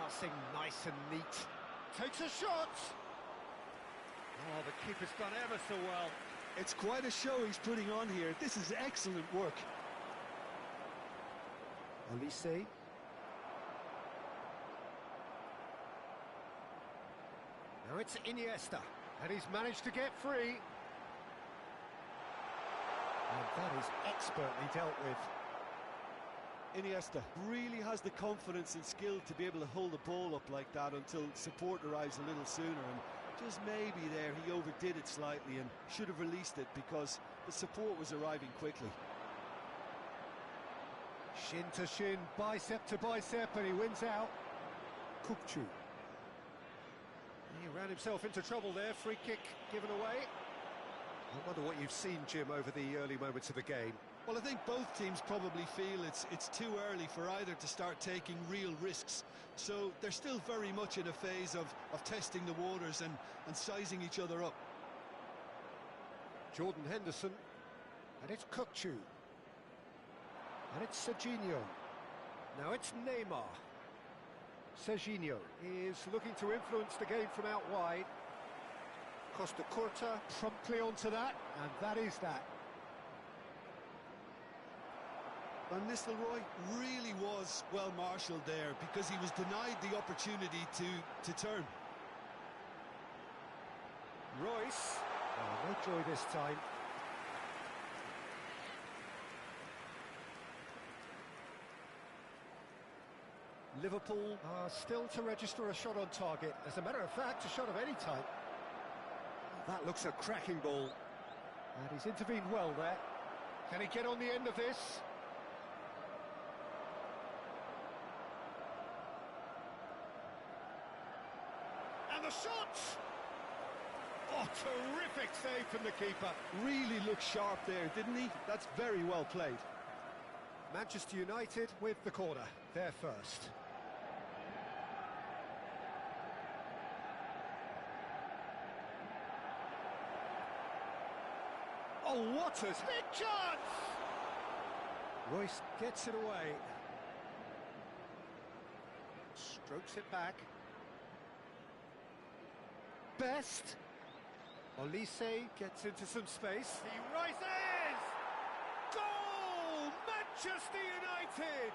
passing nice and neat. Takes a shot! Oh, the keeper's done ever so well. It's quite a show he's putting on here. This is excellent work. Olise. Now it's Iniesta, and he's managed to get free. And that is expertly dealt with. Iniesta really has the confidence and skill to be able to hold the ball up like that until support arrives a little sooner, and just maybe there he overdid it slightly and should have released it because the support was arriving quickly. Shin to shin, bicep to bicep, and he wins out. Kukçu. He ran himself into trouble there, free kick given away. I wonder what you've seen, Jim, over the early moments of the game. Well, I think both teams probably feel it's too early for either to start taking real risks. So they're still very much in a phase of testing the waters and sizing each other up. Jordan Henderson, and it's Kukçu. And it's Serginho. Now it's Neymar. Serginho is looking to influence the game from out wide. Costa Curta promptly onto that, and that is that. Van Nistelrooy really was well marshalled there because he was denied the opportunity to turn. Royce, oh, no joy this time. Liverpool are still to register a shot on target. As a matter of fact, a shot of any type. That looks a cracking ball. And he's intervened well there. Can he get on the end of this? And the shot! Oh, terrific save from the keeper. Really looked sharp there, didn't he? That's very well played. Manchester United with the corner, they're first. Oh, what a big chance! Royce gets it away. Strokes it back. Best. Olise gets into some space. He rises! Goal! Manchester United!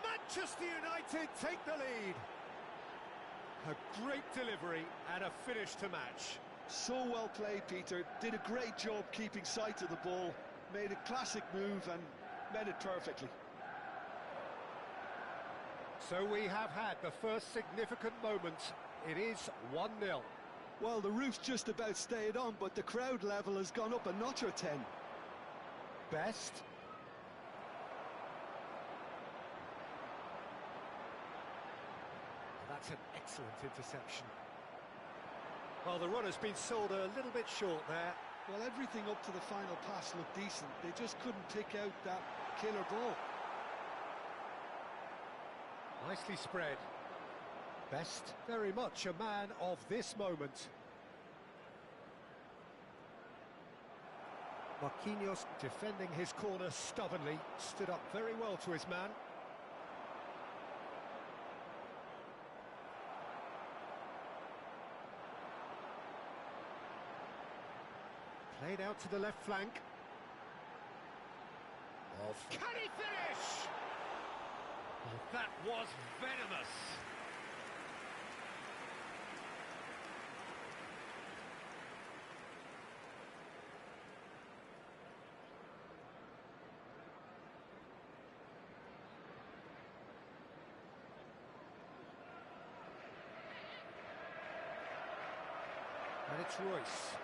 Manchester United take the lead. A great delivery and a finish to match. So well played, Peter. Did a great job keeping sight of the ball. Made a classic move and met it perfectly. So we have had the first significant moment. It is 1-0. Well, the roof's just about stayed on, but the crowd level has gone up a notch or 10. Best. That's an excellent interception. Well, the runner's been sold a little bit short there. Well, everything up to the final pass looked decent. They just couldn't pick out that killer ball. Nicely spread. Best, very much a man of this moment. Marquinhos defending his corner stubbornly, stood up very well to his man. Played out to the left flank. Can he finish? Oh, that was venomous. And it's Royce.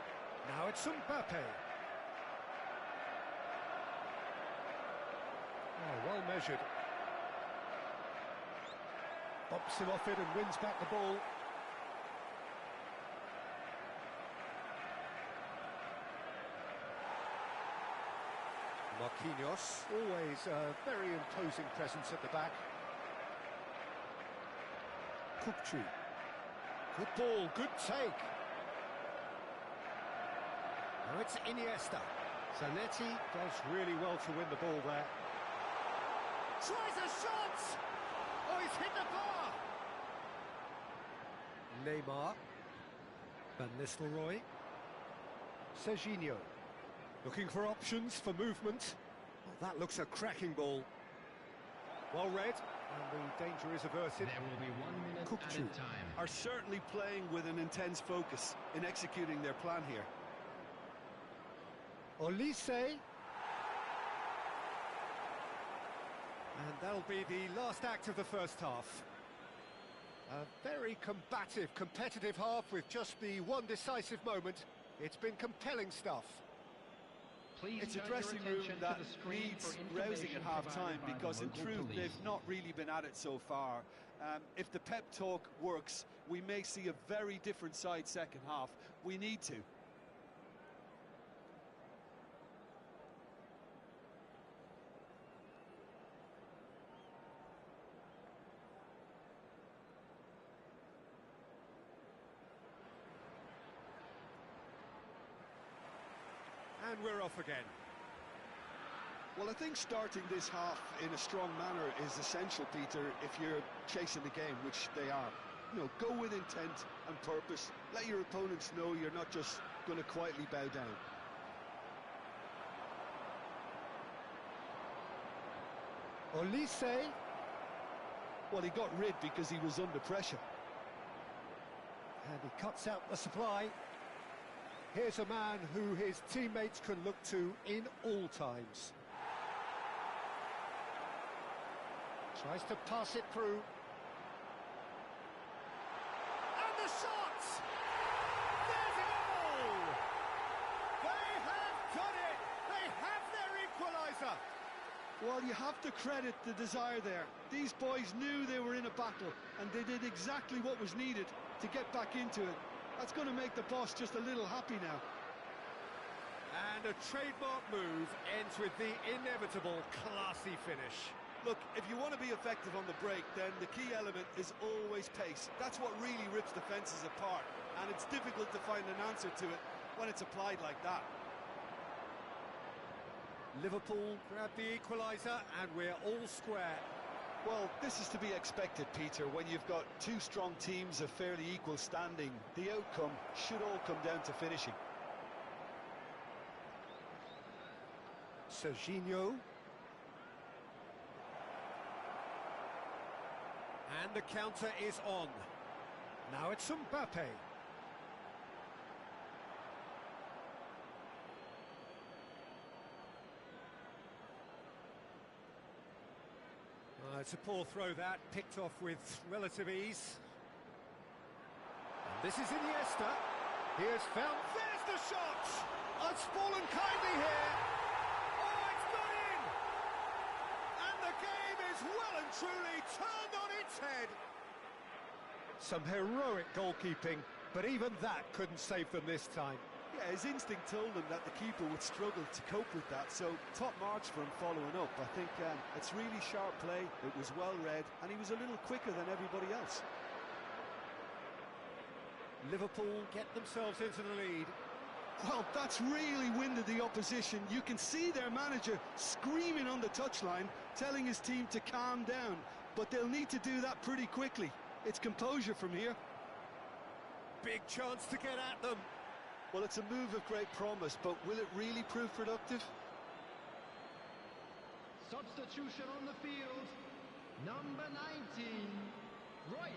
Now it's Mbappe. Oh, well measured. Bumps him off it and wins back the ball. Marquinhos, always a very imposing presence at the back. Kukçu. Good ball, good take. Now it's Iniesta. Zanetti does really well to win the ball there. Tries a shot! Oh, he's hit the bar! Neymar. Van Nistelrooy. Serginho. Looking for options for movement. Well, that looks a cracking ball. Well read, and the danger is averted. There will be 1 minute added time. Are certainly playing with an intense focus in executing their plan here. Olise. And that'll be the last act of the first half. A very combative, competitive half with just the one decisive moment. It's been compelling stuff. Please It's a turn your dressing room attention that to the screen needs for rousing information at half-time provided by because the in local truth police. they've not really been at it so far. If the pep talk works, we may see a very different side second half. We need to. And we're off again. Well, I think starting this half in a strong manner is essential, Peter, if you're chasing the game, which they are. You know, go with intent and purpose. Let your opponents know you're not just going to quietly bow down. Olise. Well, he got rid because he was under pressure. And he cuts out the supply. Here's a man who his teammates can look to in all times. Tries to pass it through. And the shot! There's a goal! They have done it! They have their equaliser! Well, you have to credit the desire there. These boys knew they were in a battle, and they did exactly what was needed to get back into it. That's going to make the boss just a little happy now. And a trademark move ends with the inevitable classy finish. Look, if you want to be effective on the break, then the key element is always pace. That's what really rips defences apart, and it's difficult to find an answer to it when it's applied like that. Liverpool grab the equaliser, and we're all square. Well, this is to be expected, Peter. When you've got two strong teams of fairly equal standing, the outcome should all come down to finishing. Serginho. And the counter is on. Now it's Mbappe. It's a poor throw that, picked off with relative ease. And this is Iniesta. He has found... There's the shot! It's fallen kindly here. Oh, it's got in! And the game is well and truly turned on its head. Some heroic goalkeeping, but even that couldn't save them this time. Yeah, his instinct told him that the keeper would struggle to cope with that, so top marks for him following up. I think it's really sharp play, it was well read, and he was a little quicker than everybody else. Liverpool get themselves into the lead. Well, that's really winded the opposition. You can see their manager screaming on the touchline, telling his team to calm down, but they'll need to do that pretty quickly. It's composure from here. Big chance to get at them. Well, it's a move of great promise, but will it really prove productive? Substitution on the field. Number 19, Royce.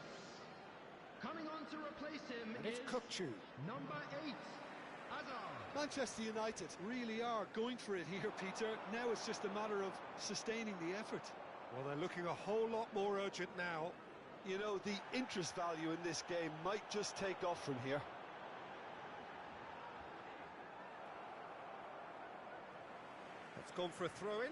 Coming on to replace him And it's is Kukçu. number 8, Hazard. Manchester United really are going for it here, Peter. Now it's just a matter of sustaining the effort. Well, they're looking a whole lot more urgent now. You know, the interest value in this game might just take off from here. It's gone for a throw-in.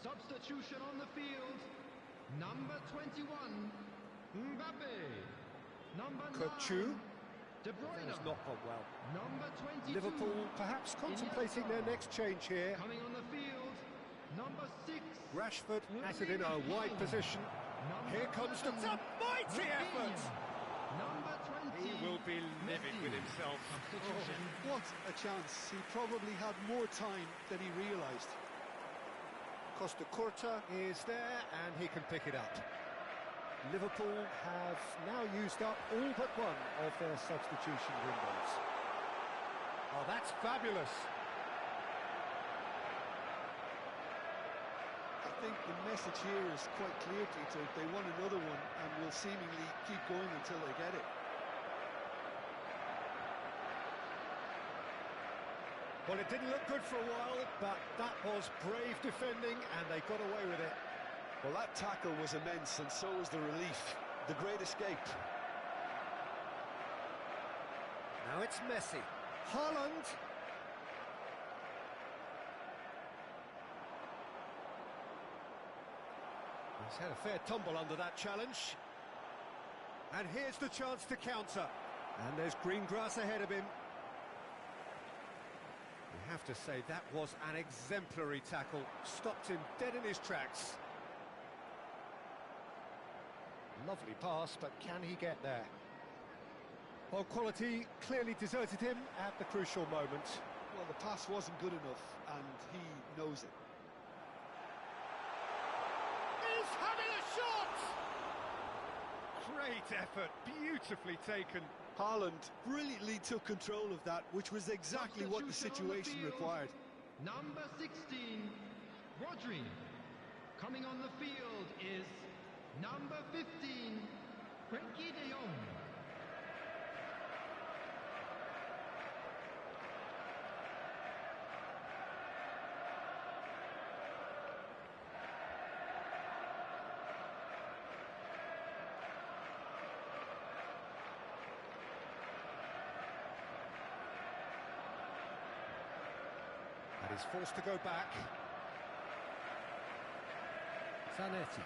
Substitution on the field. Number 21, Mbappe. Number Kukçu. 9, De Bruyne. That has not gone well. Number 22, Liverpool perhaps contemplating their next change here. coming on the field. Number 6, Rashford at it in a wide position. Here comes the mighty effort. Number 20. He will be livid with himself. Substitution. What a chance. He probably had more time than he realised. Costa Curta is there and he can pick it up. Liverpool have now used up all but one of their substitution windows. Oh, that's fabulous. I think the message here is quite clear, Peter. They want another one and will seemingly keep going until they get it. Well, it didn't look good for a while, but that was brave defending and they got away with it. Well, that tackle was immense, and so was the relief. The great escape. Now it's Messi. Haaland. He's had a fair tumble under that challenge. And here's the chance to counter. And there's green grass ahead of him. You have to say that was an exemplary tackle. Stopped him dead in his tracks. Lovely pass, but can he get there? Well, quality clearly deserted him at the crucial moment. Well, the pass wasn't good enough, and he knows it. He's having a shot! Great effort, beautifully taken. Haaland brilliantly took control of that, which was exactly what the situation required. Number 16, Rodri. Coming on the field is number 15, Frenkie de Jong. And he's forced to go back. Zanetti.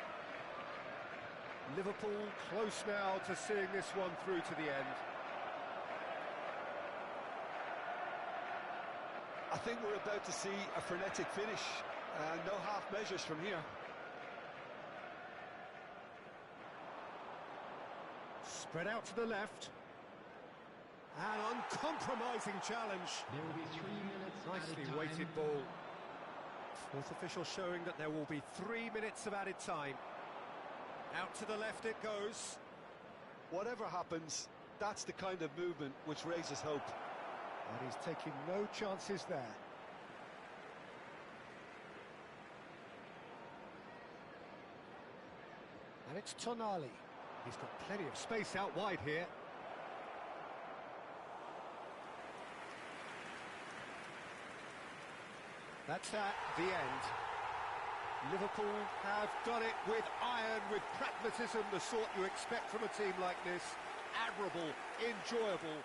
Liverpool close now to seeing this one through to the end. I think we're about to see a frenetic finish, and no half measures from here. Spread out to the left. An uncompromising challenge. There will be 3 minutes Nicely added time. weighted ball. Fourth official showing that there will be 3 minutes of added time. Out to the left it goes. Whatever happens, that's the kind of movement which raises hope. And he's taking no chances there. And it's Tonali. He's got plenty of space out wide here. That's at the end. Liverpool have done it with iron, with pragmatism, the sort you expect from a team like this. Admirable, enjoyable.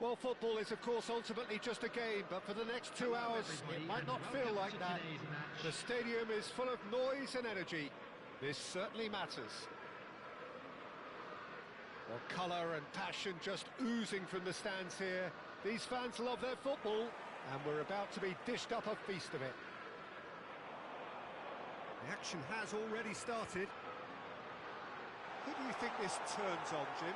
Well, football is, of course, ultimately just a game, but for the next 2 hours, it might not feel like that. The stadium is full of noise and energy. This certainly matters. Well, colour and passion just oozing from the stands here. These fans love their football, and we're about to be dished up a feast of it. The action has already started. Who do you think this turns on, Jim?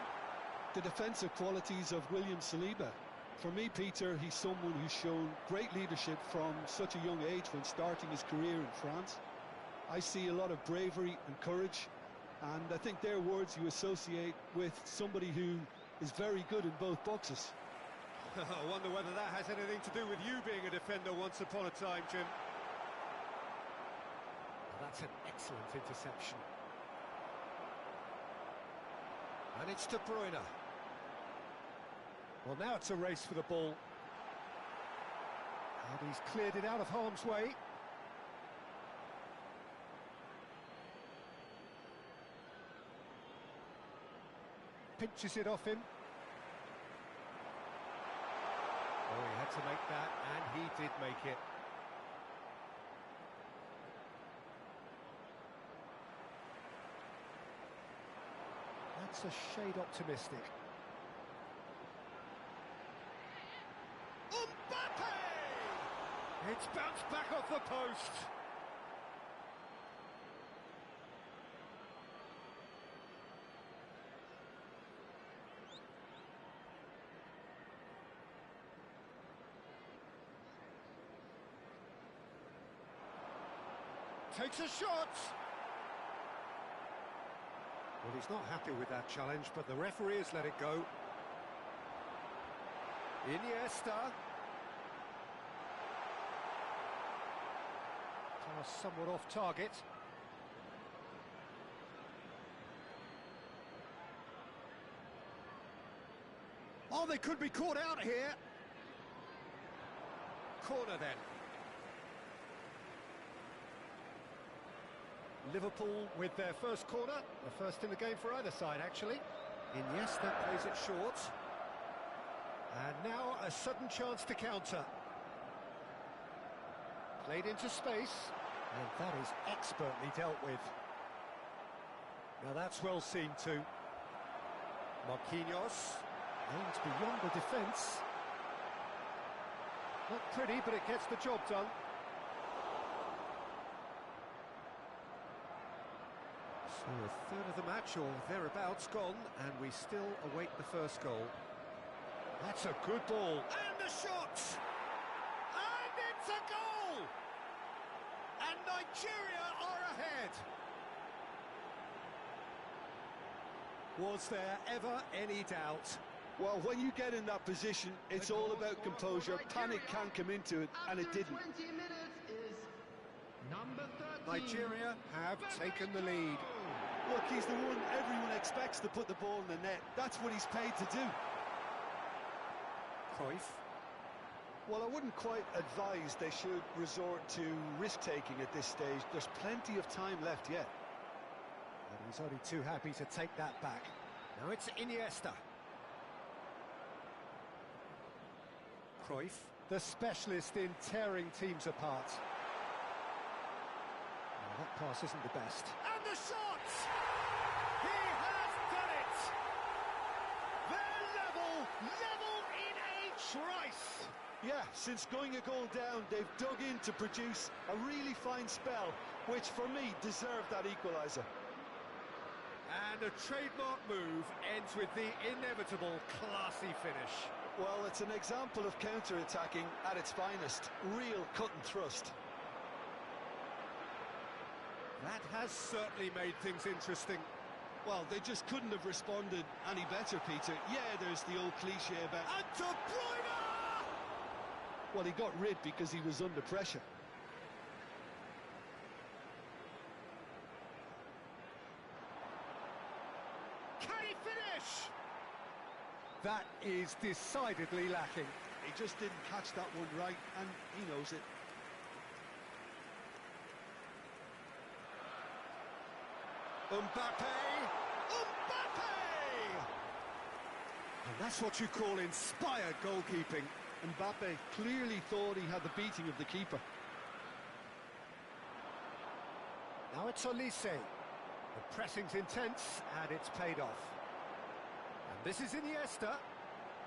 The defensive qualities of William Saliba. For me, Peter, he's someone who's shown great leadership from such a young age when starting his career in France. I see a lot of bravery and courage, and I think they're words you associate with somebody who is very good in both boxes. I wonder whether that has anything to do with you being a defender once upon a time, Jim. That's an excellent interception. And it's De Bruyne. Well, now it's a race for the ball. And he's cleared it out of harm's way. Pinches it off him. Oh, he had to make that, and he did make it. That's a shade optimistic. Mbappe! It's bounced back off the post. Takes a shot. Well, he's not happy with that challenge, but the referee has let it go. Iniesta. Pass somewhat off target. Oh, they could be caught out here. Corner then. Liverpool with their first corner, the first in the game for either side, actually. Iniesta plays it short. And now a sudden chance to counter. Played into space, and that is expertly dealt with. Now that's well seen too. Marquinhos aims beyond the defence. Not pretty, but it gets the job done. So a third of the match, or thereabouts, gone, and we still await the first goal. That's a good ball. And the shot! And it's a goal! And Nigeria are ahead! Was there ever any doubt? Well, when you get in that position, it's all about composure. Panic can come into it, and it didn't. 20 minutes is number 13. Nigeria have taken the lead. Look, he's the one everyone expects to put the ball in the net. That's what he's paid to do. Cruyff. Well, I wouldn't quite advise they should resort to risk-taking at this stage. There's plenty of time left yet. And he's only too happy to take that back. Now it's Iniesta. Cruyff, the specialist in tearing teams apart. Now, that pass isn't the best. And the shot! He has done it! They're level in H. Rice! Yeah, since going a goal down, they've dug in to produce a really fine spell, which for me deserved that equaliser. And a trademark move ends with the inevitable classy finish. Well, it's an example of counter-attacking at its finest. Real cut and thrust. That has certainly made things interesting. Well, they just couldn't have responded any better, Peter. Yeah, there's the old cliche about... And De Bruyne! Well, he got rid because he was under pressure. Can he finish? That is decidedly lacking. He just didn't catch that one right, and he knows it. Mbappe! Mbappe! And that's what you call inspired goalkeeping. Mbappe clearly thought he had the beating of the keeper. Now it's Olise. The pressing's intense, and it's paid off. And this is Iniesta.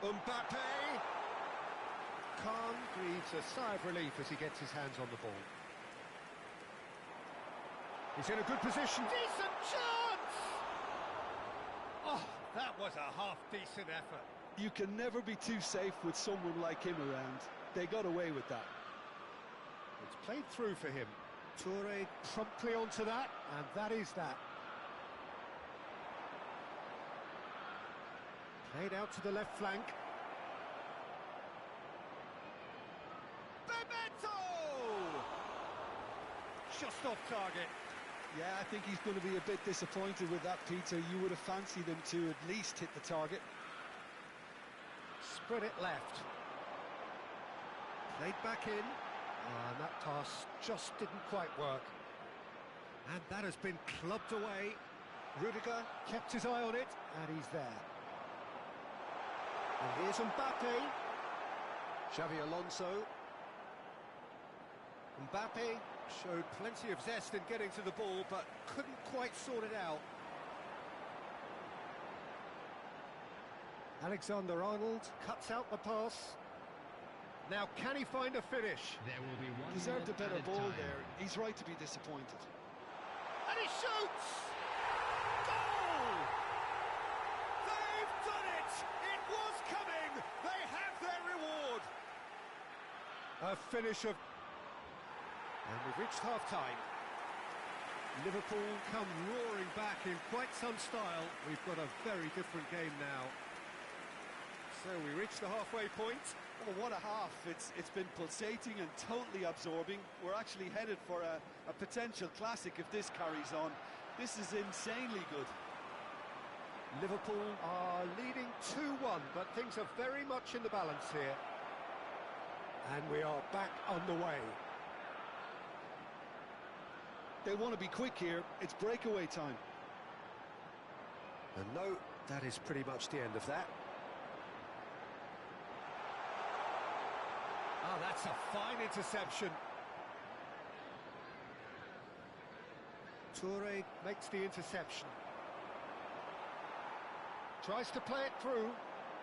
Mbappe! Khan breathes a sigh of relief as he gets his hands on the ball. He's in a good position. Decent chance! Oh, that was a half-decent effort. You can never be too safe with someone like him around. They got away with that. It's played through for him. Toure promptly onto that, and that is that. Played out to the left flank. Bebeto! Just off target. Yeah, I think he's going to be a bit disappointed with that, Peter. You would have fancied him to at least hit the target. Spread it left. Played back in. And that pass just didn't quite work. And that has been clubbed away. Rudiger kept his eye on it, and he's there. And here's Mbappe. Xavi Alonso. Mbappe showed plenty of zest in getting to the ball, but couldn't quite sort it out. Alexander-Arnold cuts out the pass. Now, can he find a finish? There will be one Deserved a better minute ball added time. there. He's right to be disappointed. And he shoots! Goal! They've done it! It was coming! They have their reward! A finish of... And we've reached half-time. Liverpool come roaring back in quite some style. We've got a very different game now. So we reach the halfway point. Oh, what a half. It's been pulsating and totally absorbing. We're actually headed for a potential classic if this carries on. This is insanely good. Liverpool are leading 2-1, but things are very much in the balance here. And we are back underway. They want to be quick here. It's breakaway time. And no, that is pretty much the end of that. Oh, that's a fine interception. Toure makes the interception. Tries to play it through.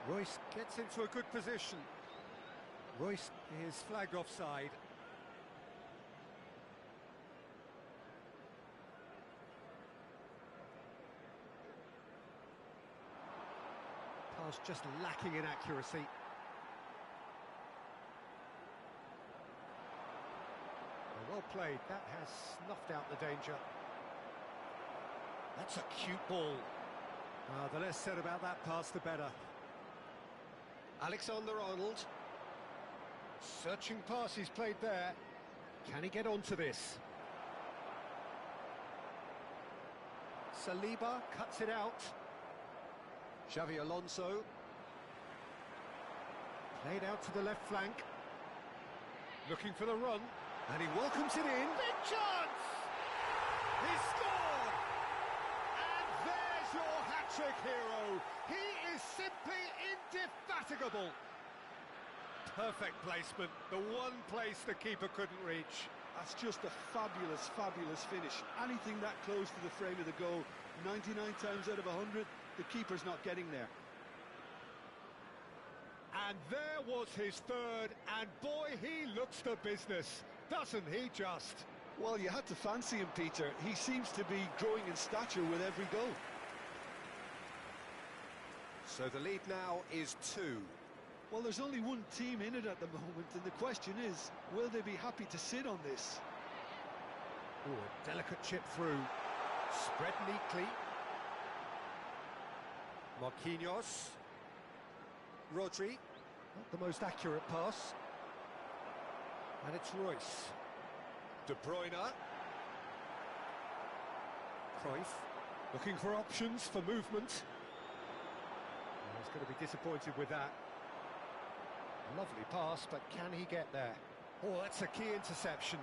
Royce gets into a good position. Royce is flagged offside. Pass just lacking in accuracy. Well played, that has snuffed out the danger. That's a cute ball. The less said about that pass, the better. Alexander-Arnold. Searching pass he's played there. Can he get onto this? Saliba cuts it out. Xavi Alonso. Played out to the left flank. Looking for the run. And he welcomes it in. Big chance! He scored! And there's your hat-trick hero. He is simply indefatigable. Perfect placement. The one place the keeper couldn't reach. That's just a fabulous, fabulous finish. Anything that close to the frame of the goal, 99 times out of 100, the keeper's not getting there. And there was his third, and boy, he looks the business. Doesn't he just? Well, you had to fancy him, Peter. He seems to be growing in stature with every goal. So the lead now is 2. Well, there's only one team in it at the moment, and the question is, will they be happy to sit on this? Oh, a delicate chip through. Spread neatly. Marquinhos. Rodri. Not the most accurate pass. And it's Royce. De Bruyne. Cruyff. Looking for options for movement. Oh, he's going to be disappointed with that. Lovely pass, but can he get there? Oh, that's a key interception.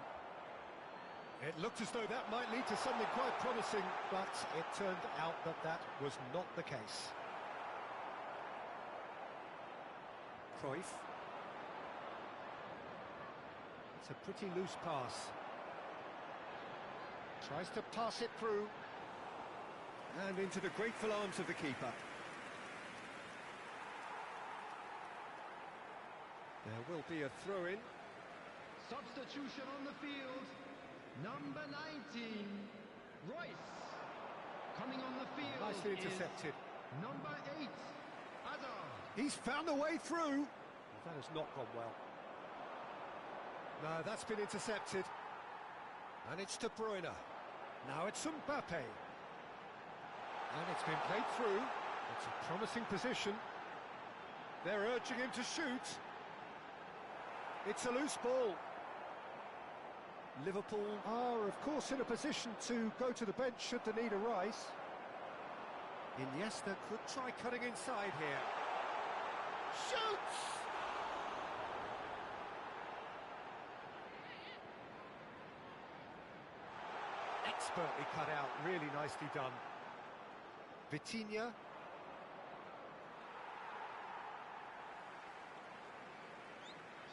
It looked as though that might lead to something quite promising, but it turned out that that was not the case. Cruyff. It's a pretty loose pass. Tries to pass it through. And into the grateful arms of the keeper. There will be a throw-in. Substitution on the field. Number 19, Royce. Coming on the field. Nicely intercepted. Number 8, Hazard. He's found a way through. That has not gone well. No, that's been intercepted. And it's De Bruyne. Now it's Mbappe. And it's been played through. It's a promising position. They're urging him to shoot. It's a loose ball. Liverpool are, of course, in a position to go to the bench should the need arise. Iniesta could try cutting inside here. Shoots! Expertly cut out, really nicely done. Vitinha.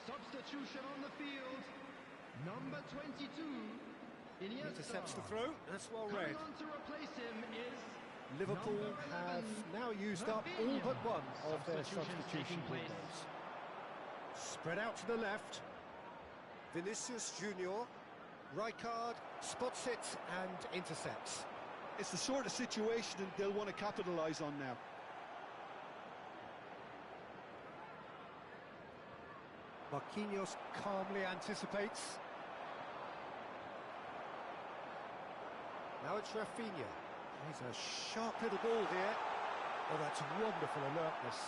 Substitution on the field. Number 22, Iniesta. Intercepts the throw. That's well read. Coming on to replace him is Liverpool number 11, have now used up all but one of their Substitutions substitution taking place. windows. Spread out to the left. Vinicius Junior. Rijkaard spots it and intercepts. It's the sort of situation that they'll want to capitalise on now. Marquinhos calmly anticipates. Now it's Rafinha. He's a sharp little ball here. Oh, that's wonderful alertness.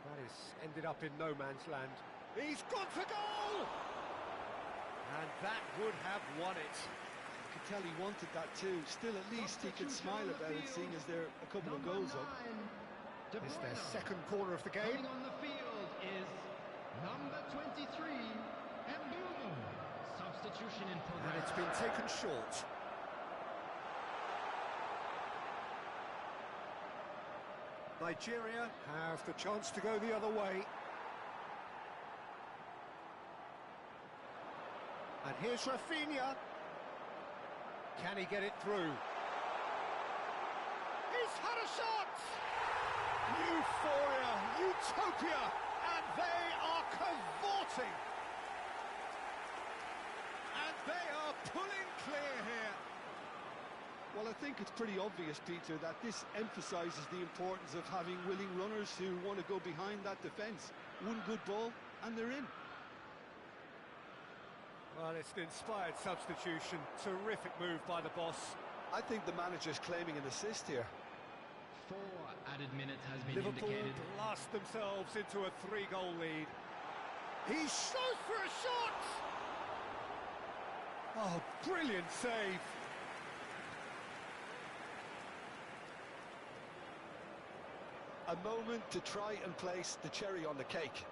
That is ended up in no man's land. He's gone for goal! And that would have won it. You can tell he wanted that too. Still, at least he can smile about it, seeing as they're a couple of goals up. It's their second corner of the game. Coming on the field is number 23, Mbumo. Substitution in progress. And it's been taken short. Nigeria have the chance to go the other way. And here's Rafinha. Can he get it through? He's had a shot! Euphoria, utopia, and they are cavorting. And they are pulling clear here. Well, I think it's pretty obvious, Peter, that this emphasises the importance of having willing runners who want to go behind that defence. One good ball, and they're in. Well, it's an inspired substitution. Terrific move by the boss. I think the manager's claiming an assist here. 4 added minutes has been Liverpool indicated. blast themselves into a 3-goal lead. He shoots for a shot! Oh, brilliant save. A moment to try and place the cherry on the cake.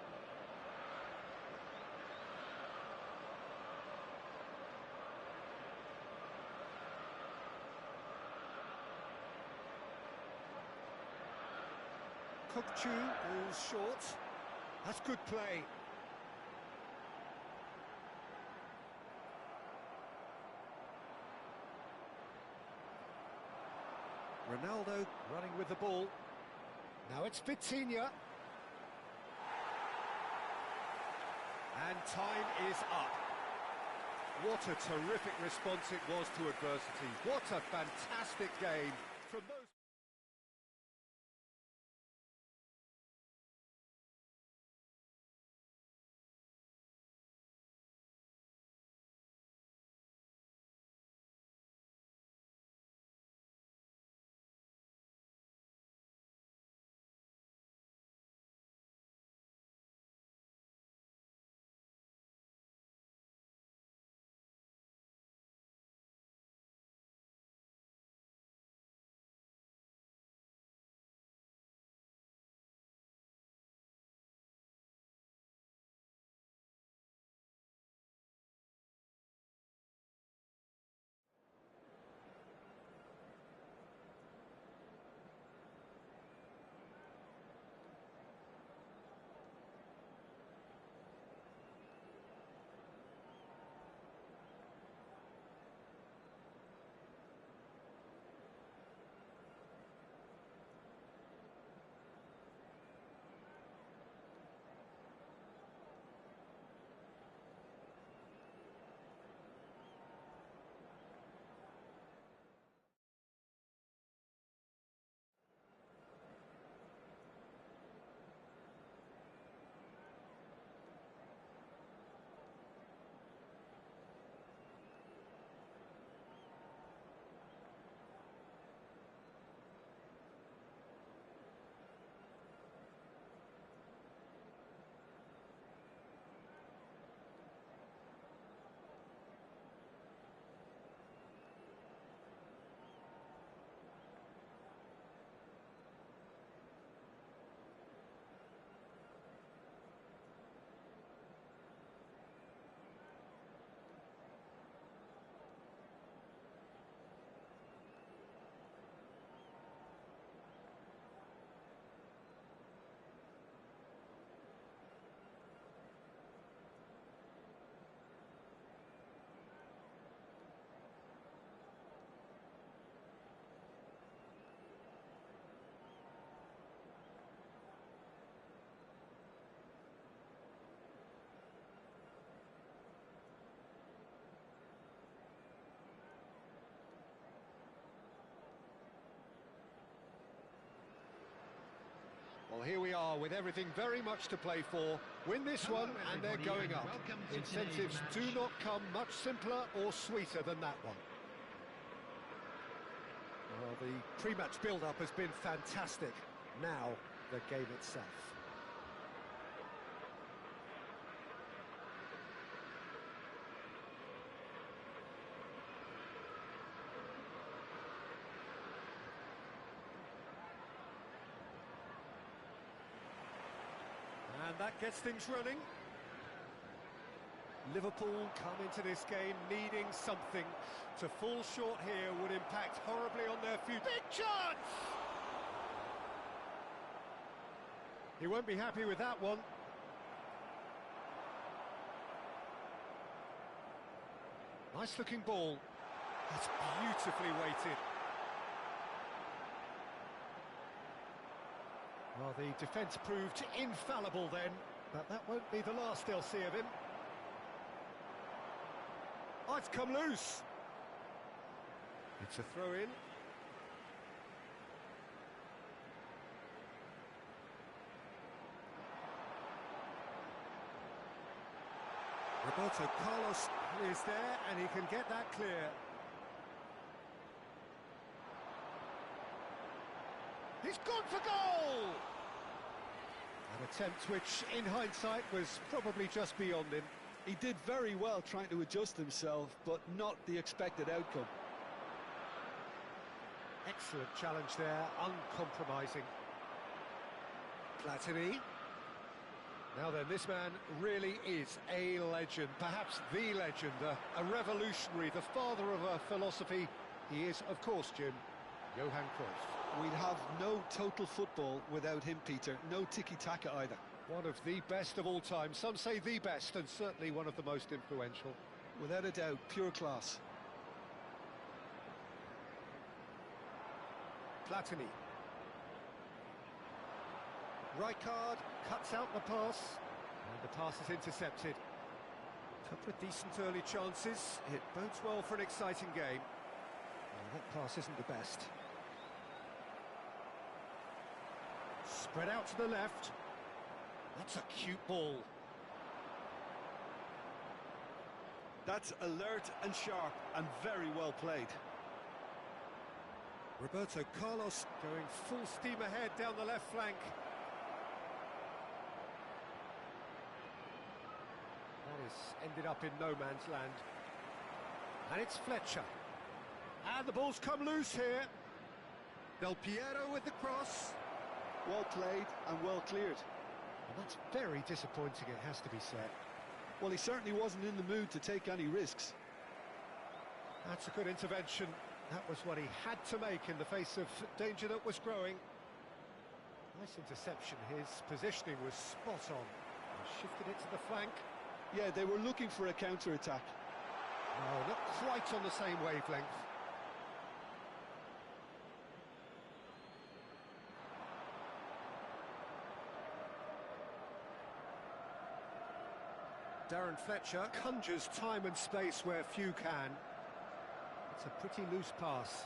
Kokchu is short. That's good play. Ronaldo running with the ball. Now it's Vitinha. And time is up. What a terrific response it was to adversity. What a fantastic game from those... Well, here we are with everything very much to play for. Win this one and they're going up. Incentives do not come much simpler or sweeter than that one. Well, the pre-match build-up has been fantastic. Now, the game itself. And that gets things running. Liverpool come into this game needing something. To fall short here would impact horribly on their future. Big chance! He won't be happy with that one. Nice looking ball. That's beautifully weighted. Well, the defence proved infallible then, but that won't be the last they'll see of him. Oh, it's come loose. It's a throw-in. Roberto Carlos is there, and he can get that clear. He's gone for goal! An attempt which, in hindsight, was probably just beyond him. He did very well trying to adjust himself, but not the expected outcome. Excellent challenge there, uncompromising. Platini. Now then, this man really is a legend, perhaps the legend, a revolutionary, the father of a philosophy. He is, of course, Jim, Johan Cruyff. We'd have no total football without him, Peter. No tiki-taka either. One of the best of all time. Some say the best, and certainly one of the most influential. Without a doubt, pure class. Platini. Rijkaard cuts out the pass, and the pass is intercepted. Couple of decent early chances. It bodes well for an exciting game. Well, that pass isn't the best. Spread out to the left. That's a cute ball. That's alert and sharp and very well played. Roberto Carlos going full steam ahead down the left flank. That has ended up in no man's land. And it's Fletcher. And the ball's come loose here. Del Piero with the cross. Well played and well cleared. And that's very disappointing, it has to be said. Well, he certainly wasn't in the mood to take any risks. That's a good intervention. That was what he had to make in the face of danger that was growing. Nice interception. His positioning was spot on. He shifted it to the flank. Yeah, they were looking for a counter-attack. No, not quite on the same wavelength. Darren Fletcher conjures time and space where few can. It's a pretty loose pass.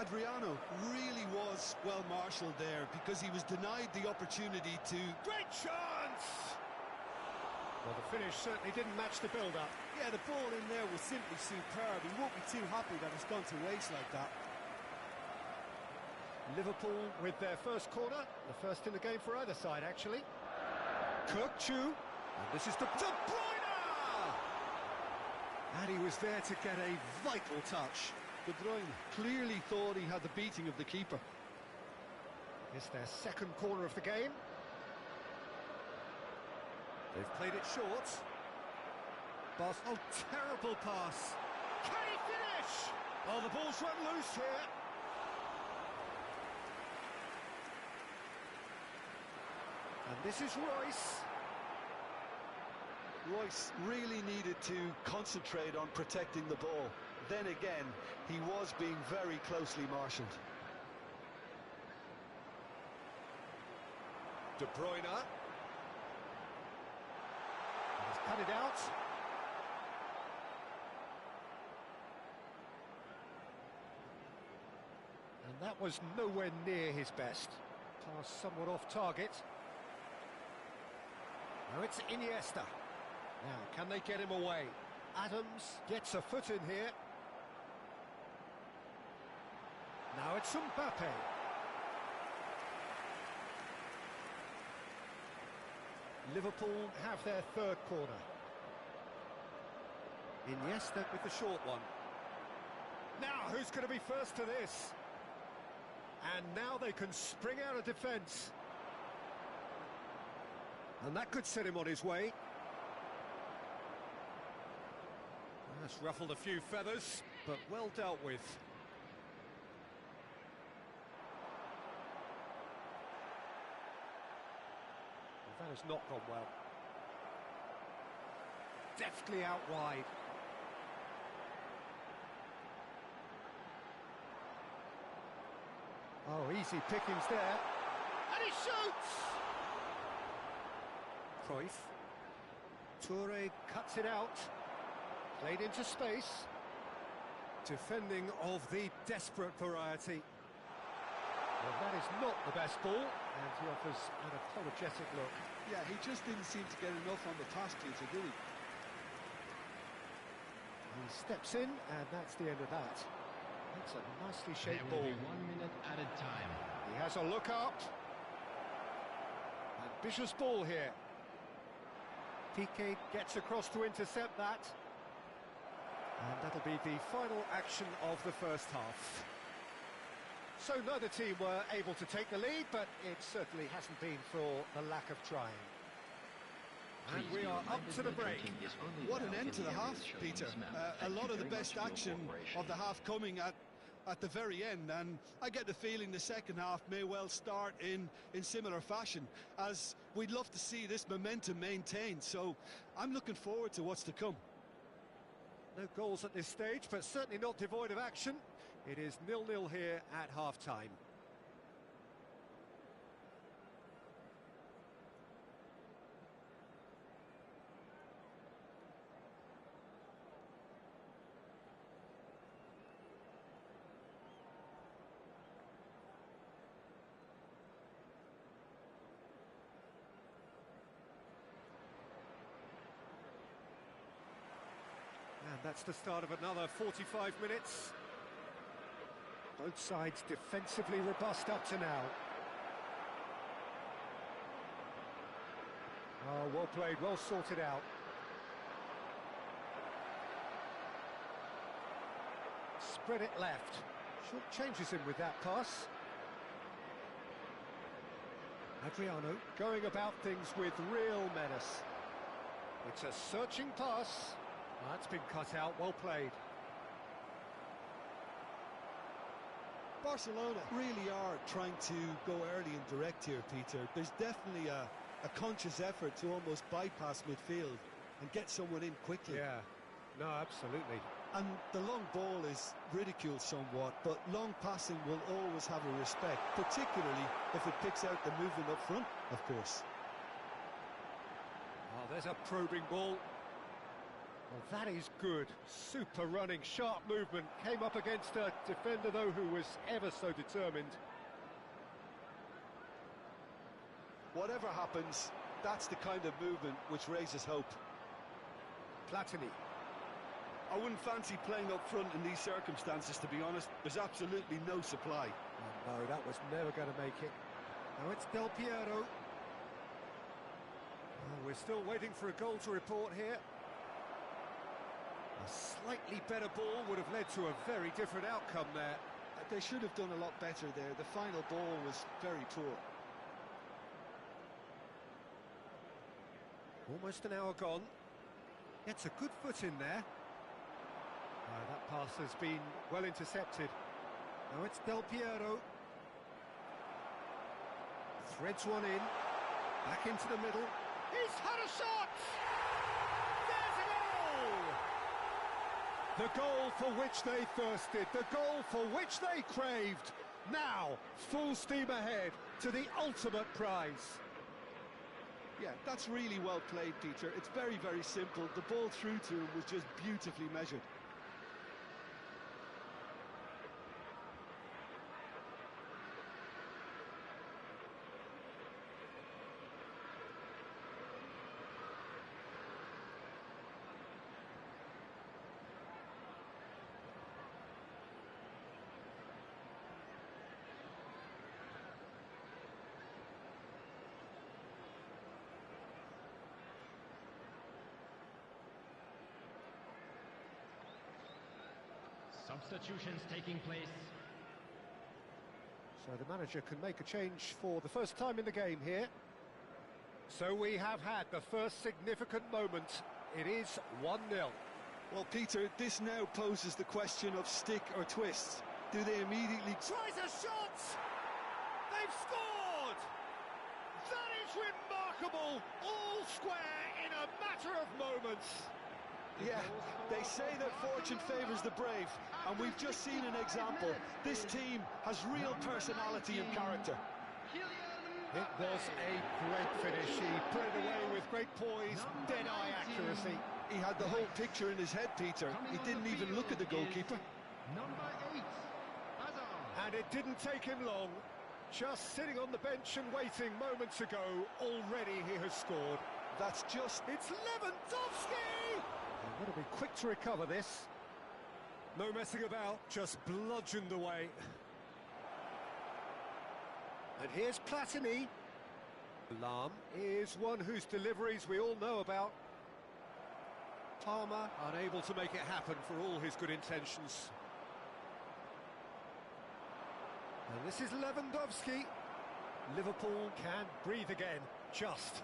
Adriano really was well marshalled there because he was denied the opportunity to... Great chance! Well, the finish certainly didn't match the build-up. Yeah, the ball in there was simply superb. He won't be too happy that it's gone to waste like that. Liverpool with their first corner, the first in the game for either side, actually. Kirkchu. And this is De Bruyne! And he was there to get a vital touch. De Bruyne clearly thought he had the beating of the keeper. It's their second corner of the game. They've played it short. Oh, terrible pass. Can he finish? Oh, the ball's run loose here. And this is Royce. Royce really needed to concentrate on protecting the ball. Then again, he was being very closely marshalled. De Bruyne. He's cut it out. And that was nowhere near his best. Pass somewhat off target. Now it's Iniesta. Now, can they get him away? Adams gets a foot in here. Now it's Mbappe. Liverpool have their third corner. Iniesta with the short one. Now, who's going to be first to this? And now they can spring out of defence. And that could set him on his way. That's ruffled a few feathers, but well dealt with. That has not gone well. Deftly out wide. Oh, easy pickings there. And he shoots! Cruyff. Toure cuts it out. Played into space. Defending of the desperate variety. Well, that is not the best ball, and he offers an apologetic look. Yeah, he just didn't seem to get enough on the pass, Peter, did he? He steps in, and that's the end of that. That's a nicely shaped There will ball. be 1 minute at a time. He has a look up. Ambitious ball here. Piqué gets across to intercept that. And that'll be the final action of the first half. So neither team were able to take the lead, but it certainly hasn't been for the lack of trying. And we are up to the break. What an end to the half, Peter. A lot of the best action of the half coming at the very end, and I get the feeling the second half may well start in similar fashion, as we'd love to see this momentum maintained. So I'm looking forward to what's to come. No goals at this stage, but certainly not devoid of action. It is 0-0 here at half-time. And that's the start of another 45 minutes. Both sides defensively robust up to now. Oh, well played, well sorted out. Spread it left. Short changes him with that pass. Adriano going about things with real menace. It's a searching pass. That's been cut out, well played. Barcelona really are trying to go early and direct here, Peter. There's definitely a conscious effort to almost bypass midfield and get someone in quickly. Yeah, no, absolutely. And the long ball is ridiculed somewhat, but long passing will always have a respect, particularly if it picks out the movement up front, of course. Oh, there's a probing ball. Well, that is good. Super running, sharp movement. Came up against a defender, though, who was ever so determined. Whatever happens, that's the kind of movement which raises hope. Platini. I wouldn't fancy playing up front in these circumstances, to be honest. There's absolutely no supply. Oh, no, that was never going to make it. Now it's Del Piero. Oh, we're still waiting for a goal to report here. A slightly better ball would have led to a very different outcome there. They should have done a lot better there. The final ball was very poor. Almost an hour gone. Gets a good foot in there. That pass has been well intercepted. Now it's Del Piero. Threads one in. Back into the middle. He's had a shot! There's a goal! The goal for which they thirsted, the goal for which they craved. Now, full steam ahead to the ultimate prize. Yeah, that's really well played, Peter. It's very, very simple. The ball through to him was just beautifully measured. Substitutions taking place. So the manager can make a change for the first time in the game here. So we have had the first significant moment. It is 1-0. Well, Peter, this now poses the question of stick or twist. Do they immediately... Tries a shot! They've scored! That is remarkable! All square in a matter of moments. Yeah, they say that fortune favours the brave, and we've just seen an example. This team has real personality and character. It was a great finish. He put it away with great poise, dead-eye accuracy. He had the whole picture in his head, Peter. He didn't even look at the goalkeeper. Number 8, Hazard. And it didn't take him long. Just sitting on the bench and waiting moments ago, already he has scored. That's just... It's Lewandowski! And got to be quick to recover this. No messing about, just bludgeoned away. And here's Platini. Lahm is one whose deliveries we all know about. Palmer unable to make it happen for all his good intentions. And this is Lewandowski. Liverpool can breathe again, just.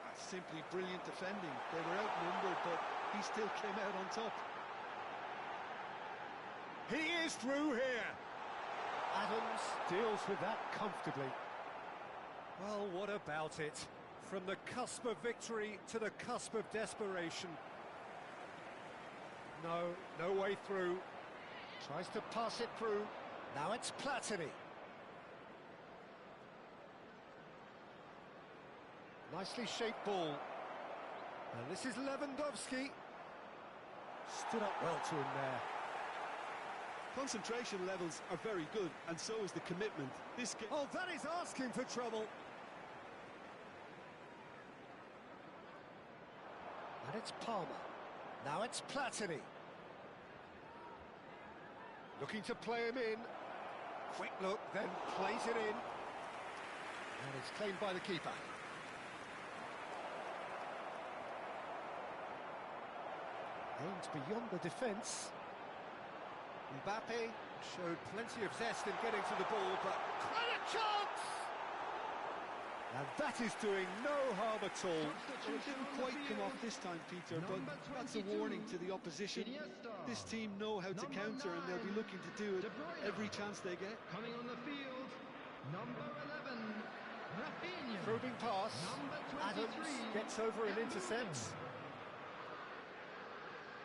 That's simply brilliant defending. They were outnumbered, but he still came out on top. He is through here. Adams deals with that comfortably. Well, what about it? From the cusp of victory to the cusp of desperation. No way through. Tries to pass it through. Now it's Platini. Nicely shaped ball. And this is Lewandowski. Stood up well to him there. Concentration levels are very good, and so is the commitment. This game... Oh, that is asking for trouble. And it's Palmer. Now it's Platini. Looking to play him in. Quick look, then plays it in. And it's claimed by the keeper. Aimed beyond the defence. Mbappe showed plenty of zest in getting to the ball, but quite a chance! And that is doing no harm at all. It didn't quite come off this time, Peter, but that's a warning to the opposition. This team know how to counter, and they'll be looking to do it every chance they get. Coming on the field, number 11, Rafinha. Probing pass. Number 23. Adams gets over and intercepts.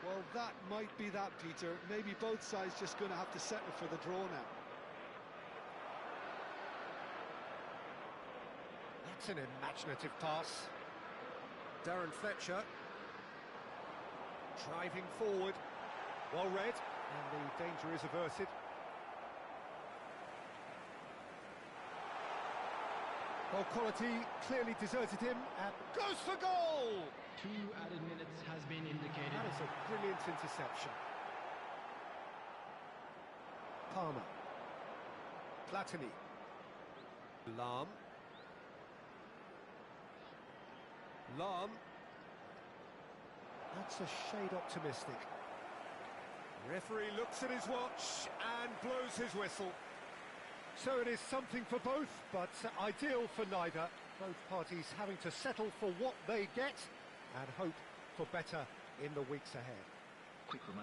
Well, that might be that, Peter. Maybe both sides just going to have to settle for the draw now. That's an imaginative pass. Darren Fletcher driving forward. Well read, and the danger is averted. Well, quality clearly deserted him, and goes for goal! 2 added minutes has been indicated. That is a brilliant interception. Palmer. Platini. Lahm. Lahm. That's a shade optimistic. Referee looks at his watch and blows his whistle. So it is something for both, but ideal for neither. Both parties having to settle for what they get and hope for better in the weeks ahead.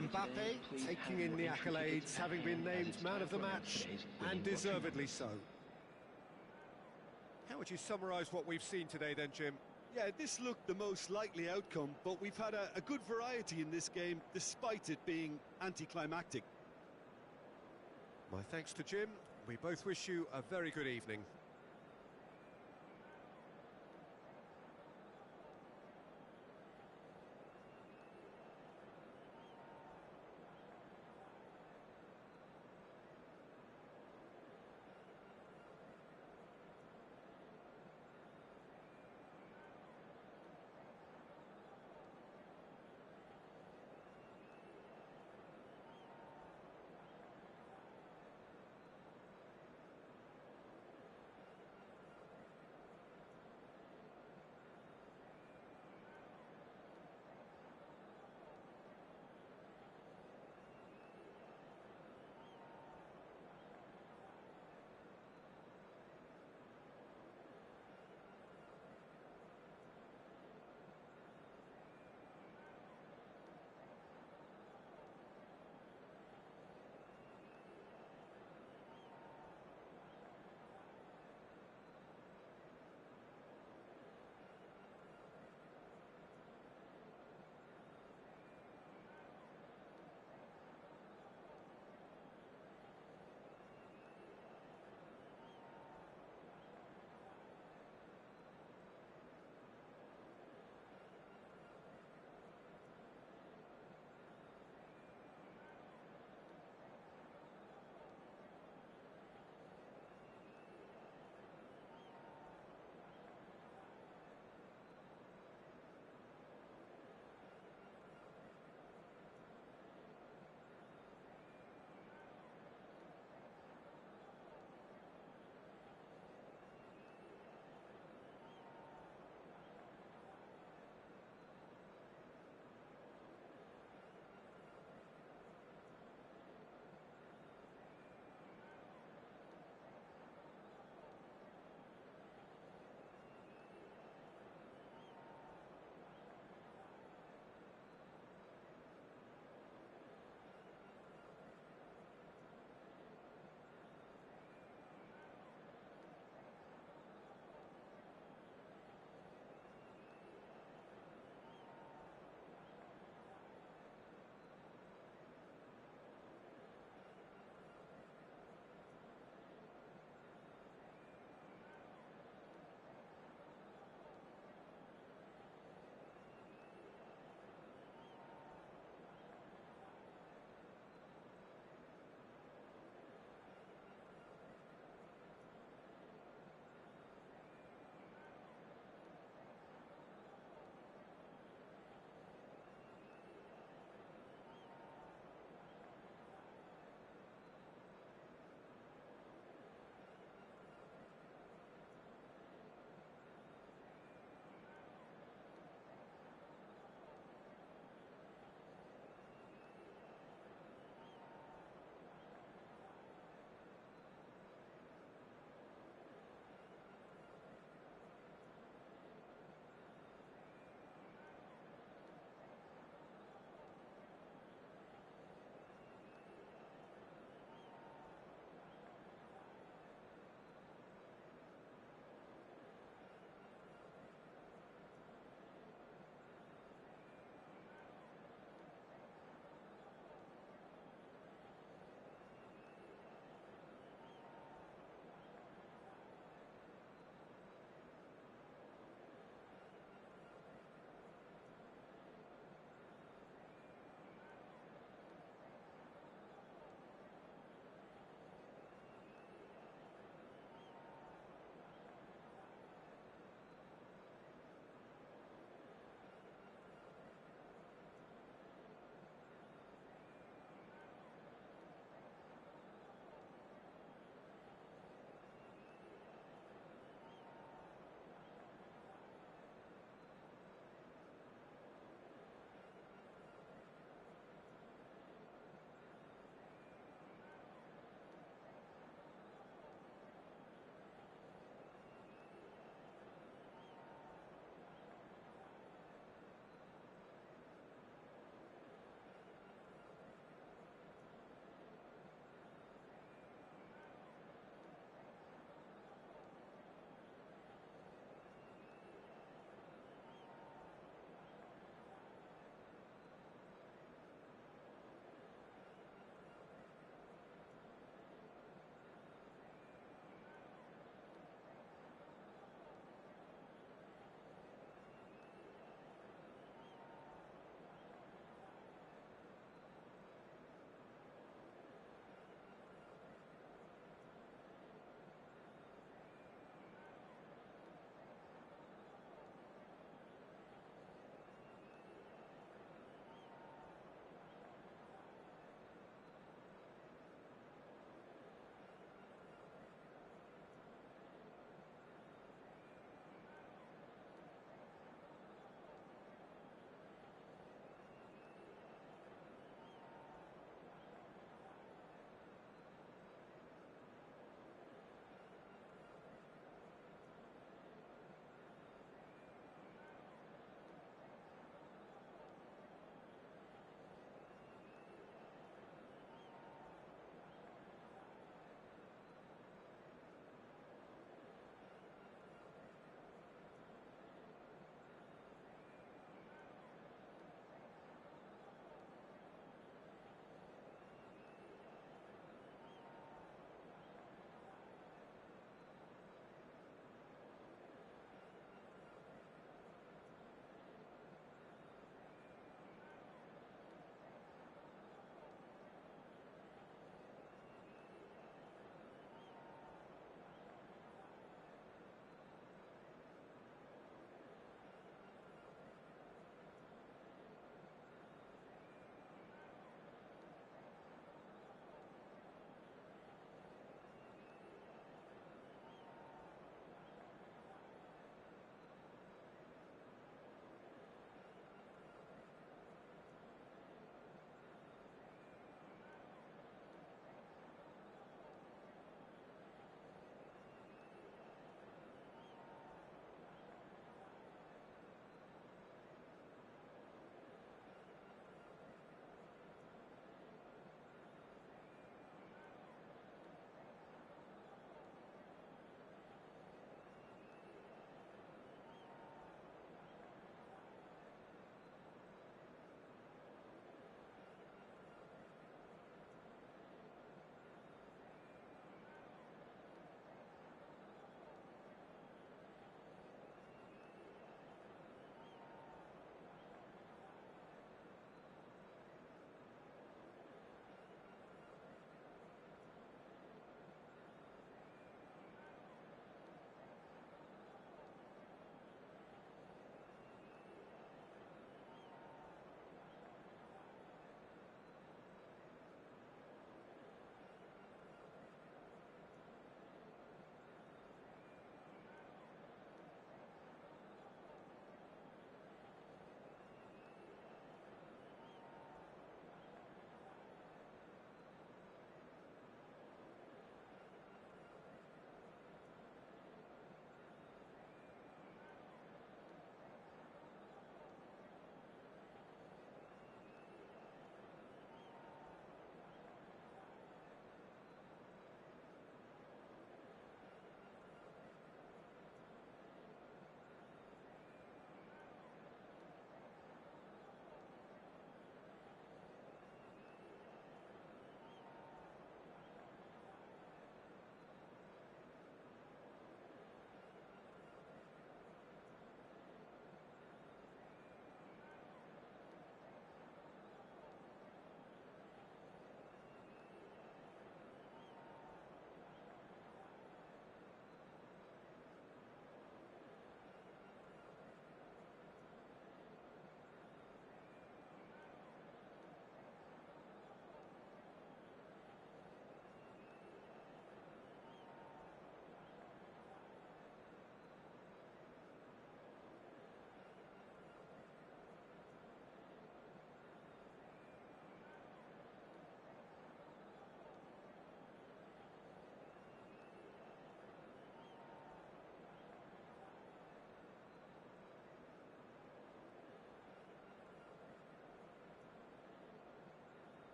Mbappe taking in the accolades, having been named man of the match, and deservedly so. How would you summarise what we've seen today then, Jim? Yeah, this looked the most likely outcome, but we've had a good variety in this game, despite it being anticlimactic. My thanks to Jim. We both wish you a very good evening.